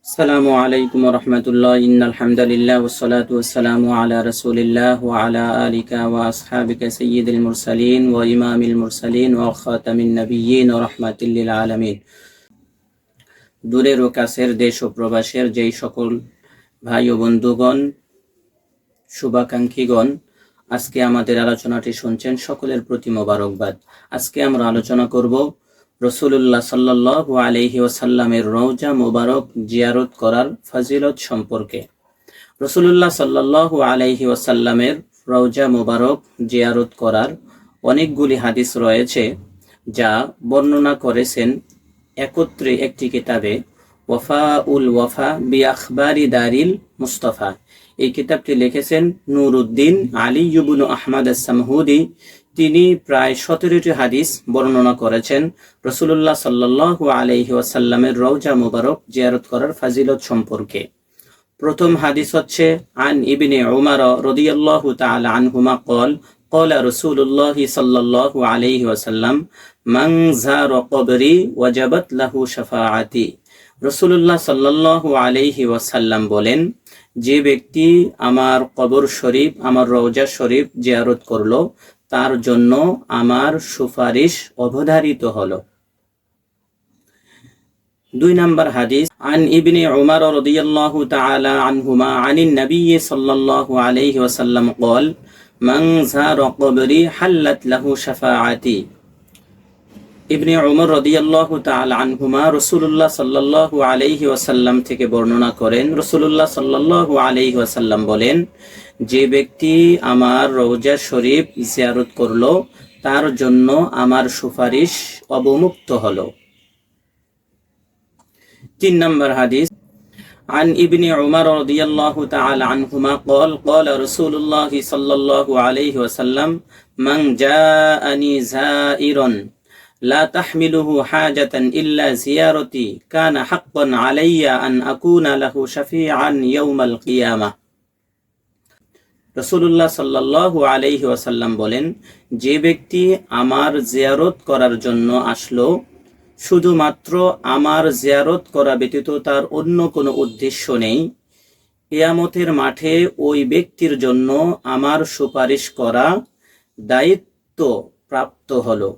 আসসালামু আলাইকুম ওয়া রাহমাতুল্লাহ। ইন্নাল হামদালিল্লাহ ওয়াস সালাতু ওয়াস সালামু আলা রাসূলিল্লাহ ওয়া আলা আলিকা ওয়া আসহাবিকা সাইয়্যিদিল মুরসালিন ওয়া ইমামিল মুরসালিন ওয়া খাতামিন নাবিয়্যিন ওয়া রাহমাতিল লিল আলামিন। দূরের ও কাছের দেশ ও প্রবাসের যেই সকল ভাই ও বন্ধুগণ, শুভাকাঙ্ক্ষীগণ আজকে আমাদের আলোচনাটি শুনছেন, সকলের প্রতি মোবারকবাদ। আজকে আমরা আলোচনা করব রাসূলুল্লাহ সাল্লাল্লাহু আলাইহি ওয়াসাল্লামের রওজা মোবারক জিয়ারত করার ফজিলত সম্পর্কে। রাসূলুল্লাহ সাল্লাল্লাহু আলাইহি ওয়াসাল্লামের রওজা মোবারক জিয়ারত করার অনেকগুলি হাদিস রয়েছে, যা বর্ণনা করেছেন একত্রে একটি কিতাবে, ওয়াফাউল ওয়াফা বি আখবারি দারিল মুস্তাফা। এই কিতাবটি লিখেছেন নুরউদ্দিন আলী ইবনে আহমদ আস-সামহুদি। তিনি প্রায় 17টি হাদিস বর্ণনা করেছেন রাসূলুল্লাহ সাল্লাল্লাহু আলাইহি ওয়াসাল্লামের রওজা মোবারক জিয়ারত করার ফজিলত সম্পর্কে। প্রথম হাদিস হচ্ছে আন ইবনে উমর রাদিয়াল্লাহু তাআলা আনহুমা قال قال رسول الله صلى الله عليه وسلم من زار قبري وجبت له شفاعتي। রাসূলুল্লাহ সাল্লাল্লাহু আলাইহি ওয়াসাল্লাম বলেন, যে ব্যক্তি আমার কবর শরীফ, আমার রওজা শরীফ জিয়ারত করলো, তার জন্য আমার সুপারিশ অবধারিত হলো। দুই নম্বর হাদিস আন ইবনে উমর রাদিয়াল্লাহু তাআলা আনহুমা আনিন নবী সাল্লাল্লাহু আলাইহি ওয়াসাল্লাম قال من زار قبري حلت له شفاعتي। ইবনে উমর রাদিয়াল্লাহু তাআলা আনহুমা রাসূলুল্লাহ সাল্লাল্লাহু আলাইহি ওয়াসাল্লাম থেকে বর্ণনা করেন, রাসূলুল্লাহ সাল্লাল্লাহু আলাইহি ওয়াসাল্লাম বলেন, যে ব্যক্তি আমার রওজা শরীফ জিয়ারত করলো, তার জন্য আমার সুপারিশ অবমুক্ত হলো। তিন নম্বর হাদিস عن ابن عمر رضي الله تعالى عنهما قال قال رسول الله صلى الله عليه وسلم من جاءني زائرا لا تحمله حاجة إلا زيارتي كان حقا علي أن أكون له شفيعا يوم القيامة। রাসূলুল্লাহ সাল্লাল্লাহু আলাইহি ওয়াসাল্লাম বলেন, যে ব্যক্তি আমার জিয়ারত করার জন্য আসলো, শুধুমাত্র আমার জিয়ারত করা ব্যতীত তার অন্য কোনো উদ্দেশ্য নেই, কিয়ামতের মাঠে ওই ব্যক্তির জন্য আমার সুপারিশ করা দায়িত্ব প্রাপ্ত হলো।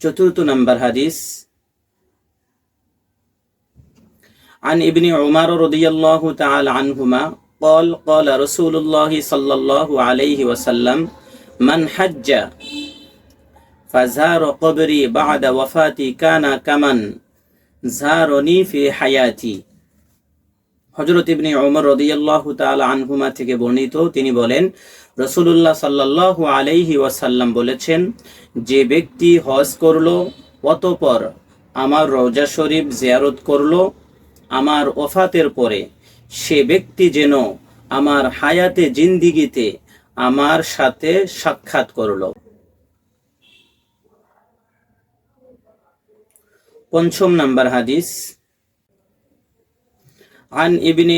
চতুর্থ নম্বর হাদিস আন ইবনে উমর রাদিয়াল্লাহু তাআলা আনহুমা قال قال رسول الله صلى الله عليه وسلم من حج فزار قبري بعد وفاتي كان كمن زارني في حياتي। হযরত ইবনে উমর রাদিয়াল্লাহু তাআলা আনহুমা থেকে বর্ণিত, তিনি বলেন, রাসূলুল্লাহ সাল্লাল্লাহু আলাইহি ওয়াসাল্লাম বলেছেন, যে ব্যক্তি হজ করলো অতঃপর আমার রওজা শরীফ জিয়ারত করলো আমার ওফাতের পরে, সে ব্যক্তি যেন আমার হায়াতে জিন্দিগিতে আমার সাথে সাক্ষাৎ করলো। পঞ্চম নাম্বার হাদিস عن ابن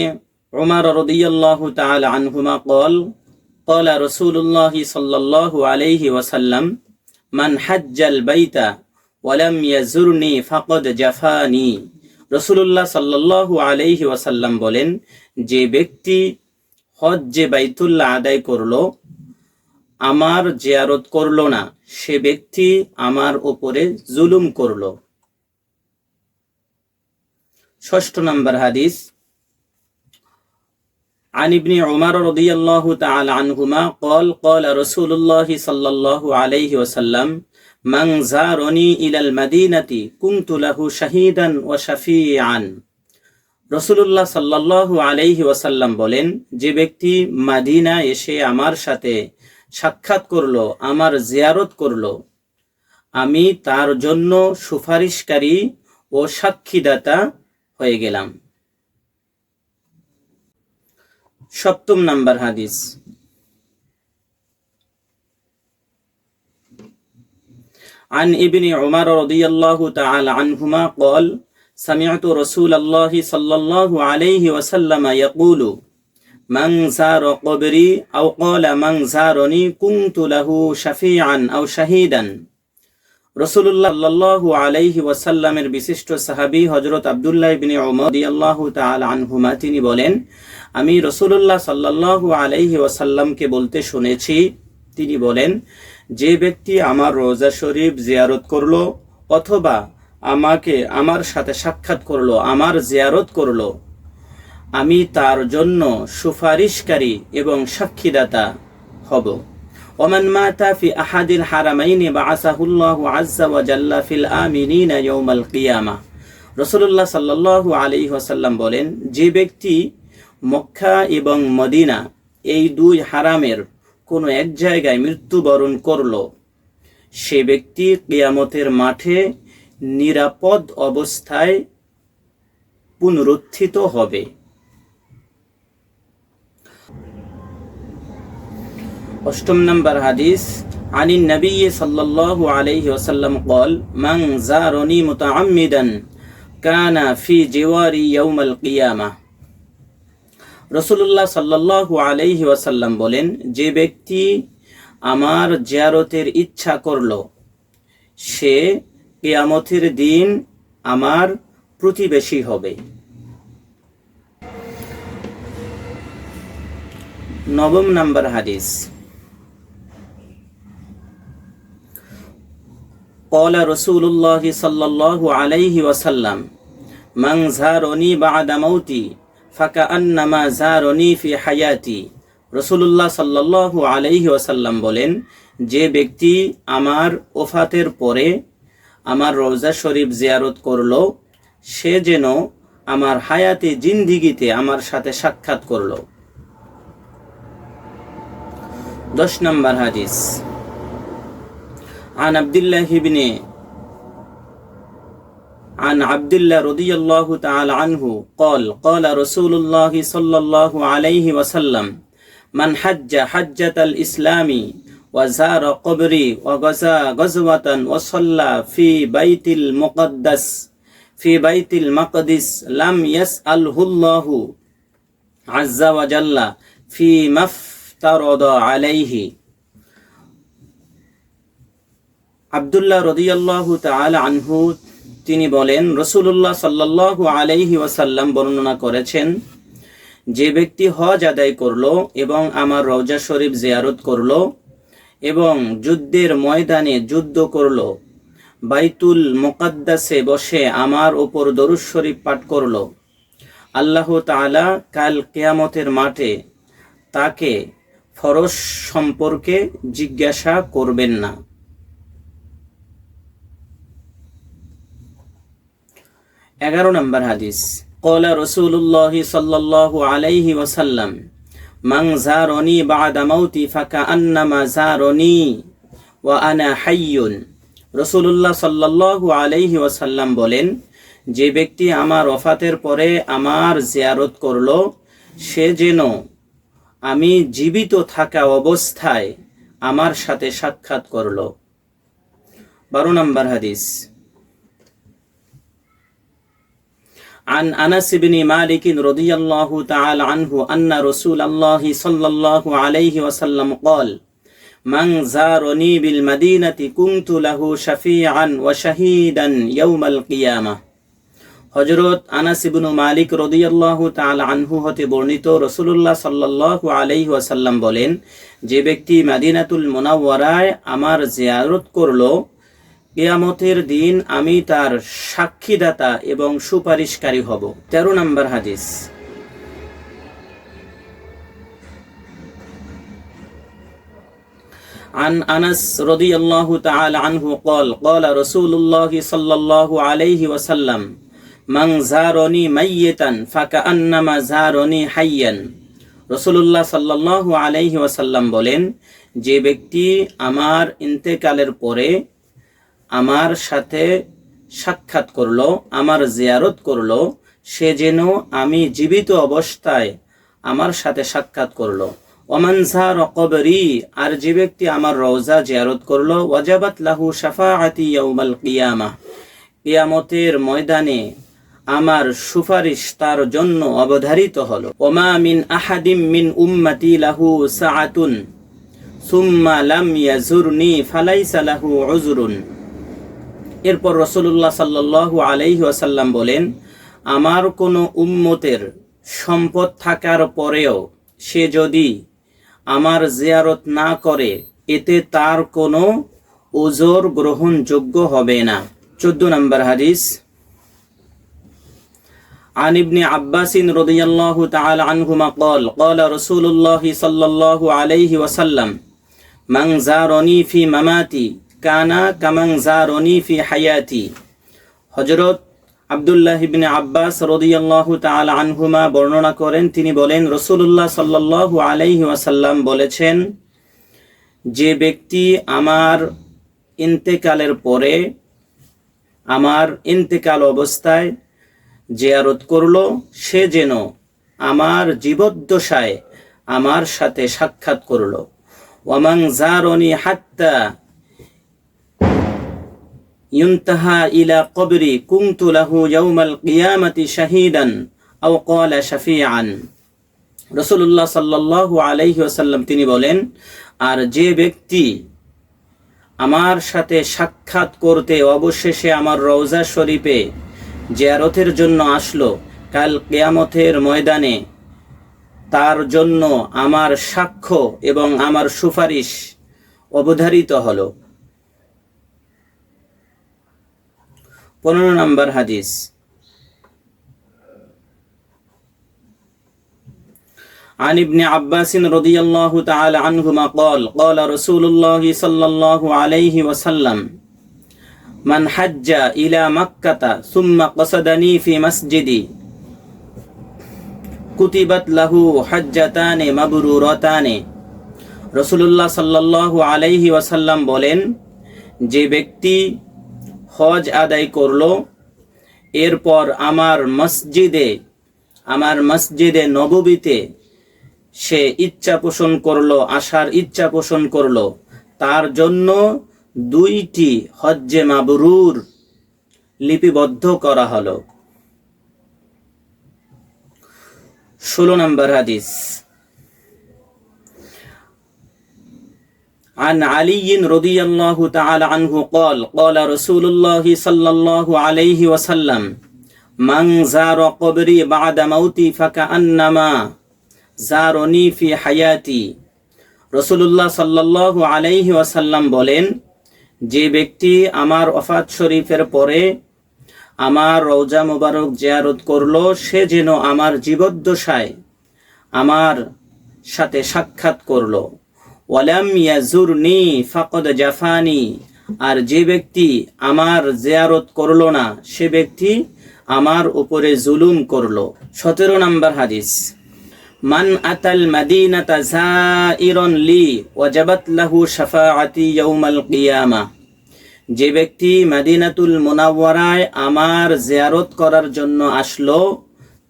عمر رضي الله تعالى عنهما قال قال رسول الله صلى الله عليه وسلم من حج البيت ولم يزرني فقد جفاني। রাসূলুল্লাহ সাল্লাল্লাহু আলাইহি ওয়াসাল্লাম বলেন, যে ব্যক্তি হজ্জে বাইতুল্লাহ আদায় করলো, আমার জিয়ারত করলো না, সে ব্যক্তি আমার উপরে জুলুম করলো। ষষ্ঠ নম্বর হাদিস عن ابن عمر رضي الله تعالى عنهما قال قال رسول الله صلى الله عليه وسلم من زارني إلى المدينة كنت له شهيدا وشفيعا। রাসূলুল্লাহ সাল্লাল্লাহু আলাইহি ওয়াসাল্লাম বলেন, যে ব্যক্তি মদিনা এসে আমার সাথে সাক্ষাৎ করলো, আমার জিয়ারত করলো, আমি তার জন্য সুপারিশকারী ও সাক্ষীদাতা হয়ে গেলাম। সপ্তম নাম্বার হাদিস عن ابن عمر رضي الله تعالى عنهما قال سمعت رسول الله صلى الله عليه وسلم يقول من زار قبري أو قال من زارني كنت له شفيعا أو شهيدا। রাসূলুল্লাহ সাল্লাল্লাহু আলাইহি ওয়াসাল্লামের বিশিষ্ট সাহাবী হযরত আব্দুল্লাহ ইবনে উমর রাদিয়াল্লাহু তাআলা আনহুমা তিনি বলেন, আমি রাসূলুল্লাহ সাল্লাল্লাহু আলাইহি ওয়াসাল্লামকে বলতে শুনেছি, তিনি বলেন, যে ব্যক্তি আমার রওজা শরীফ জিয়ারত করলো অথবা আমার সাথে সাক্ষাৎ করলো, আমার জিয়ারত করলো, আমি তার জন্য সুপারিশকারী এবং সাক্ষীদাতা হব। ওমান মাতা ফি আহাদিল হারামাইনি বাআসাহুল্লাহু আযজা ওয়া জাল্লা ফিল আমিনিনা ইয়াউমাল কিয়ামা। রাসূলুল্লাহ সাল্লাল্লাহু আলাইহি ওয়াসাল্লাম বলেন, যে ব্যক্তি মক্কা এবং মদিনা এই দুই হারামের কোনো এক জায়গায় মৃত্যুবরণ করল, সে ব্যক্তি কিয়ামতের মাঠে নিরাপদ অবস্থায় পুনরুত্থিত হবে। 8 নম্বর হাদিস, আনিন নবী সাল্লাল্লাহু আলাইহি ওয়াসাল্লাম قال من زارني متعمدا كان في جواري يوم القيامة। রাসূলুল্লাহ সাল্লাল্লাহু আলাইহি ওয়াসাল্লাম বলেন, যে ব্যক্তি আমার জিয়ারতের ইচ্ছা করলো, সে কিয়ামতের দিন আমার প্রতিবেশী হবে। 9 নম্বর হাদিস, قال رسول الله صلى الله عليه وسلم من زارني بعد موتي فكأنما زارني في حياتي। রাসূলুল্লাহ সাল্লাল্লাহু আলাইহি ওয়াসাল্লাম বলেন, যে ব্যক্তি আমার ওফাতের পরে আমার রওজা শরীফ জিয়ারত করলো, সে যেন আমার হায়াতে জিন্দিগিতে আমার সাথে সাক্ষাৎ করলো। 10 নম্বর হাদিস, عن عبد الله رضي الله تعالى عنه قال رسول الله صلى الله عليه وسلم من حج حجة الإسلام وزار قبري وغزا غزوة وصلى في بيت المقدس لم يسأله الله عز وجل فيما افترض عليه। আব্দুল্লাহ রাদিয়াল্লাহু তাআলা আনহু তিনি বলেন, রাসূলুল্লাহ সাল্লাল্লাহু আলাইহি ওয়াসাল্লাম বর্ণনা করেছেন, যে ব্যক্তি হজ আদায় করলো এবং আমার রওজা শরীফ জিয়ারত করলো এবং যুদ্ধের ময়দানে যুদ্ধ করলো, বাইতুল মুকাদ্দাসে বসে আমার উপর দরুদ শরীফ পাঠ করলো, আল্লাহ তাআলা কাল কিয়ামতের মাঠে তাকে ফরজ সম্পর্কে জিজ্ঞাসা করবেন না। 11 নম্বর হাদিস, قال رسول الله صلى الله عليه وسلم من زارني بعد موتي فكأنما زارني وأنا حي। রাসূলুল্লাহ সাল্লাল্লাহু আলাইহি ওয়াসাল্লাম বলেন, যে ব্যক্তি আমার ওফাতের পরে আমার জিয়ারত করলো, সে যেন আমি জীবিত থাকা অবস্থায় আমার সাথে সাক্ষাৎ করলো। 12 নম্বর হাদিস, عن أنس بن مالك رضي الله تعالى عنه أن رسول الله صلى الله عليه وسلم قال من زارني بالمدينة كنت له شفيعا وشهيدا يوم القيامة। হযরত আনাস ইবনে মালিক রাদিয়াল্লাহু তাআলা আনহু হতে বর্ণিত, রাসূলুল্লাহ সাল্লাল্লাহু আলাইহি ওয়াসাল্লাম বলেন, যে ব্যক্তি মদিনাতুল মুনাওয়ারায় আমার জিয়ারত করলো, কিয়ামতের দিন আমি তার সাক্ষীদাতা এবং সুপারিশকারী হব। 13 নম্বর হাদিস, عن أنس رضي الله تعالى عنه قال رسول الله صلى الله عليه وسلم من زارني ميتا فكأنما زارني حيا। রাসূলুল্লাহ সাল্লাল্লাহু আলাইহি ওয়াসাল্লাম বলেন, যে ব্যক্তি আমার ইন্তেকালের পরে আমার সাথে সাক্ষাৎ করলো, আমার জিয়ারত করলো, সে যেন আমি জীবিত অবস্থায় আমার সাথে সাক্ষাৎ করলো। ওমান যারা কবরি, আর যে ব্যক্তি আমার রওজা জিয়ারত করলো, ওয়াজাবাত লাহু শাফাআতি ইয়াউমাল কিয়ামাহ, কিয়ামতের ময়দানে আমার সুপারিশ তার জন্য অবধারিত হলো। ওমা মিন আহাদিম মিন উম্মতি লাহু সাআতুন সুম্মা লাম ইয়াজুরনি ফালাইসা লাহু উযরুন এরপর রাসূলুল্লাহ সাল্লাল্লাহু আলাইহি ওয়াসাল্লাম বলেন, আমার কোনো উম্মতের সম্পদ থাকার পরেও সে যদি আমার জিয়ারত না করে, এতে তার কোনো উযর গ্রহণযোগ্য হবে না। 14 নম্বর হাদিস, عن ابن عباس رضي الله تعالى عنهما قال قال رسول الله صلى الله عليه وسلم من زارني في مماتي كان كمن زارني في حياتي। হযরত আব্দুল্লাহ ইবনে আব্বাস রাদিয়াল্লাহু তাআলা আনহুমা বর্ণনা করেন, তিনি বলেন রাসূলুল্লাহ সাল্লাল্লাহু আলাইহি ওয়াসাল্লাম বলেছেন, যে ব্যক্তি আমার ইন্তেকালের পরে আমার ইন্তেকাল অবস্থায় জিয়ারত করলো, সে যেন আমার জীবদ্দশায় আমার সাথে সাক্ষাৎ করলো। ওয়ামান জারনি হাত্তা ইউনতাহা ইলা কবরি কুনতু লাহু ইয়াউমাল কিয়ামাতি শাহীদান আও ক্বালা শাফিআন। রাসূলুল্লাহ সাল্লাল্লাহু আলাইহি ওয়াসাল্লাম তিনি বলেন, আর যে ব্যক্তি আমার সাথে সাক্ষাৎ করতে অবশেষে আমার রওজা শরীফে জিয়ারতের জন্য আসলো, কাল কিয়ামতের ময়দানে তার জন্য আমার সাক্ষ্য এবং আমার সুপারিশ অবধারিত হলো। 15 নম্বর হাদিস, عن ابن عباس رضي الله تعالى عنهما قال قال رسول الله صلى الله عليه وسلم من حج إلى مكة ثم قصدني في مسجدي কুতিবাত লাহু হাজ্জাতানে মাবরুরাতানে। রাসূলুল্লাহ সাল্লাল্লাহু আলাইহি ওয়াসাল্লাম বলেন, যে ব্যক্তি হজ আদায় করলো, এরপর আমার মসজিদে নববীতে সে ইচ্ছা পোষণ করলো, আসার ইচ্ছা পোষণ করলো, তার জন্য 2টি হজ্জে মাবরুর লিপিবদ্ধ করা হলো। 16 নম্বর হাদিস, عن علي رضي الله تعالى عنه قال قال رسول الله صلى الله عليه وسلم من زار قبري بعد موتي فكأنما زارني في حياتي। রাসূলুল্লাহ সাল্লাল্লাহু আলাইহি ওয়াসাল্লাম বলেন, যে ব্যক্তি আমার ওফাত শরীফের পরে আমার রওজা মোবারক জিয়ারত করলো, সে যেন আমার জীবদ্দশায় আমার সাথে সাক্ষাৎ করলো। ওয়ালাম ইয়াজুরনি ফাকাদ জাফানি, আর যে ব্যক্তি আমার জিয়ারত করলো না, সে ব্যক্তি আমার উপরে জুলুম করলো। 17 নম্বর হাদিস, মান আতাল মাদিনাতা যাইরান লি ওয়াজাবাত লাহু শাফাআতি ইয়াউমাল কিয়ামাহ। যে ব্যক্তি মদিনাতুল মুনাওয়ারায় আমার জিয়ারত করার জন্য আসলো,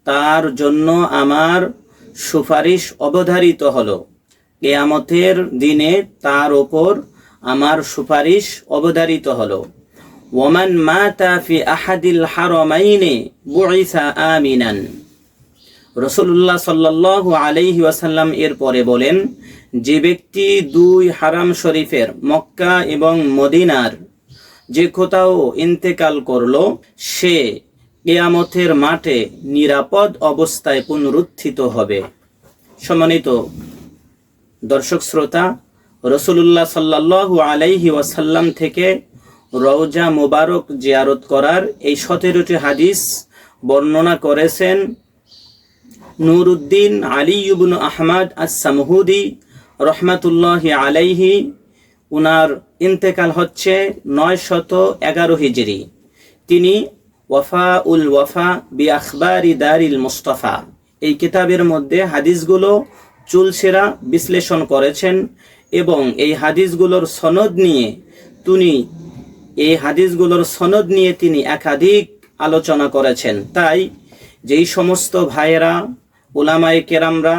তার জন্য আমার সুপারিশ অবধারিত হলো। কিয়ামতের দিনে তার উপর আমার সুপারিশ অবধারিত হলো। ওয়ামান মাতা ফি আহাদিল হারামাইনি বুইসা আমিনান। রাসূলুল্লাহ সাল্লাল্লাহু আলাইহি ওয়াসাল্লাম এরপরে বলেন, যে ব্যক্তি 2 হারাম শরীফের মক্কা এবং মদিনার যে কোথাও ইন্তেকাল করলো, সে কিয়ামতের মাঠে নিরাপদ অবস্থায় পুনরুত্থিত হবে। সম্মানিত দর্শক শ্রোতা, রাসূলুল্লাহ সাল্লাল্লাহু আলাইহি ওয়াসাল্লাম থেকে রওজা মুবারক জিয়ারত করার এই 17টি হাদিস বর্ণনা করেছেন নুরউদ্দিন আলী ইবনে আহমদ আস-সামহুদি রহমাতুল্লাহি আলাইহি। উনার ইন্তেকাল হচ্ছে 911 হিজরি। তিনি ওয়াফাউল ওয়াফা বি আখবারি দারিল মুস্তাফা এই কিতাবের মধ্যে হাদিসগুলো চুলসেরা বিশ্লেষণ করেছেন এবং এই হাদিসগুলোর সনদ নিয়ে তিনি একাধিক আলোচনা করেছেন। তাই যেই সমস্ত ভাইয়েরা, উলামায়ে কেরামরা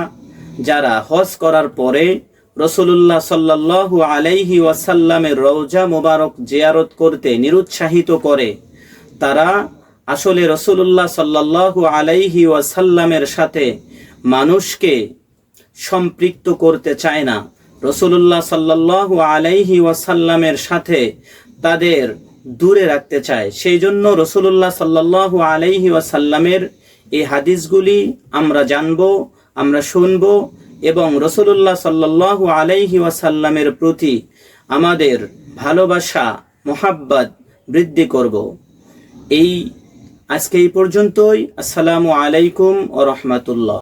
যারা হজ করার পরে রাসূলুল্লাহ সাল্লাল্লাহু আলাইহি ওয়াসাল্লামের রওজা মুবারক জিয়ারত করতে নিরুৎসাহিত করে, তারা আসলে রাসূলুল্লাহ সাল্লাল্লাহু আলাইহি ওয়াসাল্লামের সাথে মানুষকে সম্পৃক্ত করতে চায় না। রাসূলুল্লাহ সাল্লাল্লাহু আলাইহি ওয়াসাল্লামের সাথে তাদের দূরে রাখতে চায়। সেই জন্য রাসূলুল্লাহ সাল্লাল্লাহু আলাইহি ওয়াসাল্লামের এই হাদিসগুলি আমরা জানব, আমরা শুনব এবং রাসূলুল্লাহ সাল্লাল্লাহু আলাইহি ওয়াসাল্লামের প্রতি আমাদের ভালোবাসা, মোহাব্বত বৃদ্ধি করব। আজকে এই পর্যন্তই। আসসালামু আলাইকুম ওয়া রাহমাতুল্লাহ।